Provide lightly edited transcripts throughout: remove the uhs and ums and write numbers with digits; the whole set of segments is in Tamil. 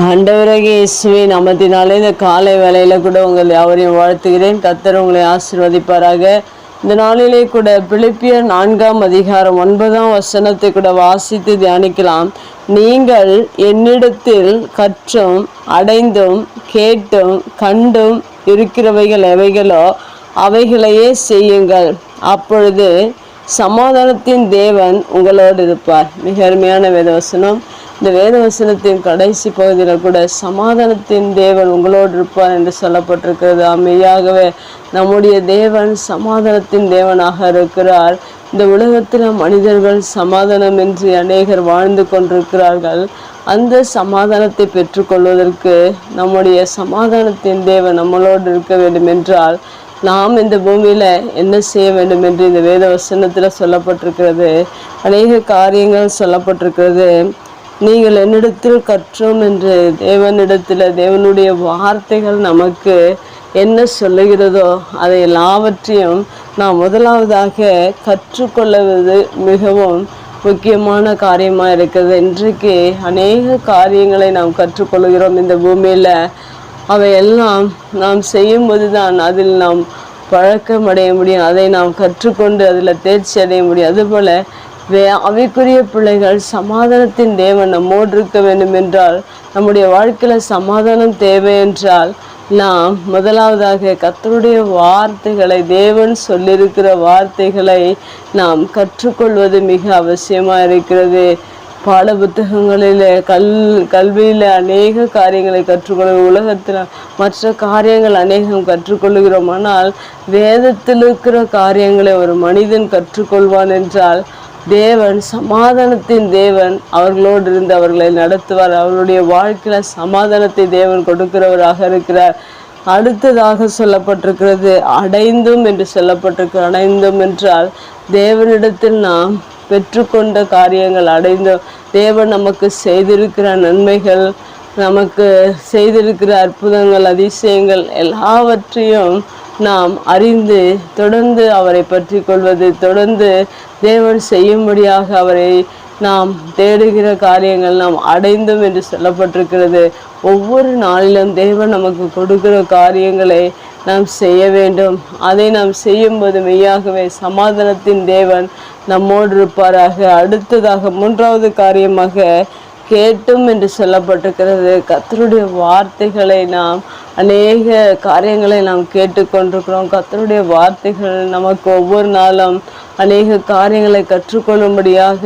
ஆண்டவராகிய இயேசுவின் நாமத்தினாலே இந்த காலை வேளையில் கூட உங்கள் யாவரையும் வாழ்த்துகிறேன். கர்த்தர் உங்களை ஆசீர்வதிப்பாராக. இந்த நாளிலே கூட பிலிப்பியர் 4:9 கூட வாசித்து தியானிக்கலாம். நீங்கள் என்னிடத்தில் கற்றும் அடைந்தும் கேட்டும் கண்டும் இருக்கிறவைகள் எவைகளோ அவைகளையே செய்யுங்கள், அப்பொழுது சமாதானத்தின் தேவன் உங்களோடு இருப்பார். மிக அருமையான வேதவசனம். இந்த வேதவசனத்தின் கடைசி பகுதியில் கூட சமாதானத்தின் தேவன் உங்களோடு இருப்பார் என்று சொல்லப்பட்டிருக்கிறது. மெய்யாகவே நம்முடைய தேவன் சமாதானத்தின் தேவனாக இருக்கிறார். இந்த உலகத்தில் மனிதர்கள் சமாதானமின்றி அநேகர் வாழ்ந்து கொண்டிருக்கிறார்கள். அந்த சமாதானத்தை பெற்றுக்கொள்வதற்கு நம்முடைய சமாதானத்தின் தேவன் நம்மளோடு இருக்க வேண்டும் என்றால் நாம் இந்த பூமியில் என்ன செய்ய வேண்டும் என்று இந்த வேத வசனத்தில் சொல்லப்பட்டிருக்கிறது. அநேக காரியங்கள் சொல்லப்பட்டிருக்கிறது. நீங்கள் என்னிடத்தில் கற்றோம் என்று தேவனுடைய வார்த்தைகள் நமக்கு என்ன சொல்லுகிறதோ அதை எல்லாவற்றையும் நாம் முதலாவதாக கற்றுக்கொள்வது மிகவும் முக்கியமான காரியமாக இருக்கிறது. இன்றைக்கு அநேக காரியங்களை நாம் கற்றுக்கொள்கிறோம் இந்த பூமியில். அவையெல்லாம் நாம் செய்யும்போது தான் அதில் நாம் பழக்கம் அடைய முடியும். அதை நாம் கற்றுக்கொண்டு அதில் தேர்ச்சி அடைய முடியும். அதுபோல் அவைக்குரிய பிள்ளைகள் சமாதானத்தின் தேவன் நம்மோடு இருக்க வேண்டும் என்றால், நம்முடைய வாழ்க்கையில் சமாதானம் தேவை என்றால் நாம் முதலாவதாக கர்த்தருடைய வார்த்தைகளை, தேவன் சொல்லியிருக்கிற வார்த்தைகளை நாம் கற்றுக்கொள்வது மிக அவசியமாக இருக்கிறது. பாட புத்தகங்களில் கல்வியில் அநேக காரியங்களை கற்றுக்கொள்ள, உலகத்தில் மற்ற காரியங்கள் அநேகம் கற்றுக்கொள்கிறோம். ஆனால் வேதத்தில் இருக்கிற காரியங்களை ஒரு மனிதன் கற்றுக்கொள்வான் என்றால் தேவன், சமாதானத்தின் தேவன் அவர்களோடு இருந்து அவர்களை நடத்துவார். அவருடைய வாழ்க்கையில் சமாதானத்தை தேவன் கொடுக்கிறவராக இருக்கிறார். அடுத்ததாக சொல்லப்பட்டிருக்கிறது அடைந்தும் என்று சொல்லப்பட்டிருக்கிற. அடைந்தும் என்றால் தேவனிடத்தில் நாம் பெற்றுக்கொண்ட காரியங்கள் அடைந்தோம். தேவன் நமக்கு செய்திருக்கிற நன்மைகள், நமக்கு செய்திருக்கிற அற்புதங்கள், அதிசயங்கள் எல்லாவற்றையும் நாம் அறிந்து தொடர்ந்து அவரை பற்றி கொள்வது, தொடர்ந்து தேவன் செய்யும்படியாக அவரை நாம் தேடுகிற காரியங்கள் நாம் அடைந்தோம் என்று சொல்லப்பட்டிருக்கிறது. ஒவ்வொரு நாளிலும் தேவன் நமக்கு கொடுக்கிற காரியங்களை நாம் செய்ய வேண்டும். அதை நாம் செய்யும்போது மெய்யாகவே சமாதானத்தின் தேவன் நம்மோடு இருப்பாராக. அடுத்ததாக மூன்றாவது காரியமாக கேட்டும் என்று சொல்லப்பட்டிருக்கிறது. கர்த்தருடைய வார்த்தைகளை நாம் அநேக காரியங்களை நாம் கேட்டுக்கொண்டிருக்கிறோம். கர்த்தருடைய வார்த்தைகள் நமக்கு ஒவ்வொரு நாளும் அநேக காரியங்களை கற்றுக்கொள்ளும்படியாக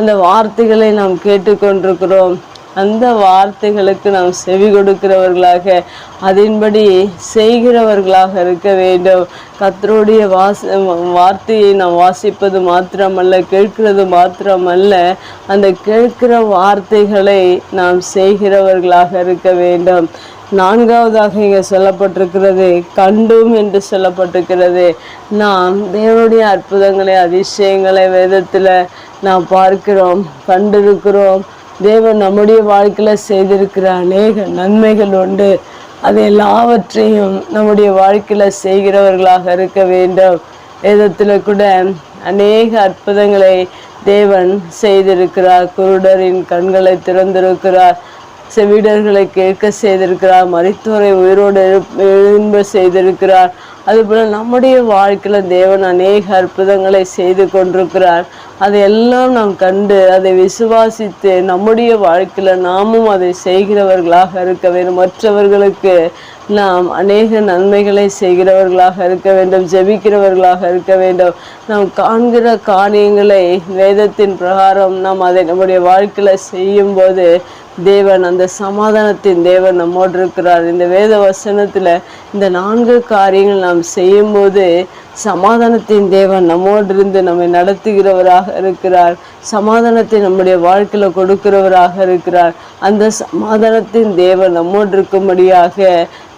அந்த வார்த்தைகளை நாம் கேட்டுக்கொண்டிருக்கிறோம். அந்த வார்த்தைகளுக்கு நாம் செவி கொடுக்கிறவர்களாக, அதன்படி செய்கிறவர்களாக இருக்க வேண்டும். கர்த்தருடைய வார்த்தையை நாம் வாசிப்பது மாத்திரமல்ல, கேட்கிறது மாத்திரமல்ல, அந்த கேட்கிற வார்த்தைகளை நாம் செய்கிறவர்களாக இருக்க வேண்டும். நான்காவதாக இங்கே சொல்லப்பட்டிருக்கிறது கண்டும் என்று சொல்லப்பட்டிருக்கிறது. நாம் தேவனுடைய அற்புதங்களை, அதிசயங்களை வேதத்தில் நாம் பார்க்கிறோம், கண்டிருக்கிறோம். தேவன் நம்முடைய வாழ்க்கையில் செய்திருக்கிற அநேக நன்மைகள் உண்டு. அது எல்லாவற்றையும் நம்முடைய வாழ்க்கையில் செய்கிறவர்களாக இருக்க வேண்டும். வேதத்தில் கூட அநேக அற்புதங்களை தேவன் செய்திருக்கிறார். குருடரின் கண்களை திறந்திருக்கிறார், செவிடர்களை கேட்க செய்திருக்கிறார், மரித்தோரை உயிரோடு எழும்ப செய்திருக்கிறார். அதுபோல் நம்முடைய வாழ்க்கையில் தேவன் அநேக அற்புதங்களை செய்து கொண்டிருக்கிறார். அதையெல்லாம் நாம் கண்டு அதை விசுவாசித்து நம்முடைய வாழ்க்கையில் நாமும் அதை செய்கிறவர்களாக இருக்க வேண்டும். மற்றவர்களுக்கு நாம் அநேக நன்மைகளை செய்கிறவர்களாக இருக்க வேண்டும், ஜெபிக்கிறவர்களாக இருக்க வேண்டும். நாம் காண்கிற காரியங்களை வேதத்தின் பிரகாரம் நாம் அதை நம்முடைய வாழ்க்கையில் செய்யும்போது தேவன், அந்த சமாதானத்தின் தேவன் நம்மோடு இருக்கிறார். இந்த வேத வசனத்தில் இந்த 4 காரியங்கள் நாம் செய்யும்போது சமாதானத்தின் தேவன் நம்மோடு இருந்து நம்மை நடத்துகிறவராக இருக்கிறார். சமாதானத்தை நம்முடைய வாழ்க்கையில் கொடுக்கிறவராக இருக்கிறார். அந்த சமாதானத்தின் தேவன் நம்மோடு இருக்கும்படியாக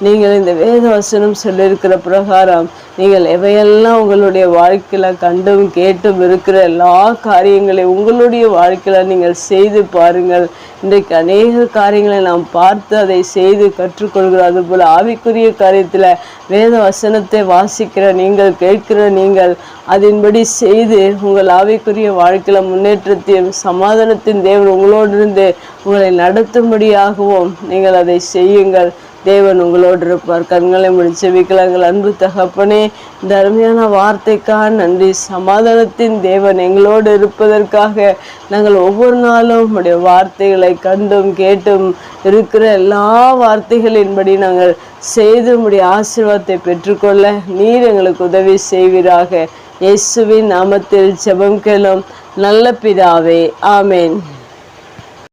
நீங்கள் இந்த வேத வசனம் சொல்லியிருக்கிற பிரகாரம் நீங்கள் எவையெல்லாம் உங்களுடைய வாழ்க்கையில் கண்டும் கேட்டும் இருக்கிற எல்லா காரியங்களையும் உங்களுடைய வாழ்க்கையில் நீங்கள் செய்து பாருங்கள். இன்றைக்கு அநேக காரியங்களை நாம் பார்த்து அதை செய்து கற்றுக்கொள்கிறோம். அதுபோல் ஆவிக்குரிய காரியத்தில் வேத வசனத்தை வாசிக்கிற நீங்கள், கேட்கிற நீங்கள், அதன்படி செய்து உங்கள் ஆவிக்குரிய வாழ்க்கையில் முன்னேற்ற முன்னேற்றத்தையும் சமாதானத்தின் தேவன் உங்களோடு இருந்து உங்களை நடத்தும்படியாகவும் நீங்கள் அதை செய்யுங்கள். தேவன் உங்களோடு இருப்பார். கண்களை முடிச்சு செபிக்கலாங்கள். அன்பு தகப்பனே, இந்த அருமையான வார்த்தைக்காக நன்றி. சமாதானத்தின் தேவன் எங்களோடு இருப்பதற்காக நாங்கள் ஒவ்வொரு நாளும் உடைய வார்த்தைகளை கண்டும் கேட்டும் இருக்கிற எல்லா வார்த்தைகளின்படி நாங்கள் செய்து உடைய ஆசீர்வாதத்தை பெற்றுக்கொள்ள நீர் எங்களுக்கு உதவி செய்வீராக. இயேசுவின் நாமத்தில் ஜெபம் கேளும் நல்ல பிதாவே, ஆமேன்.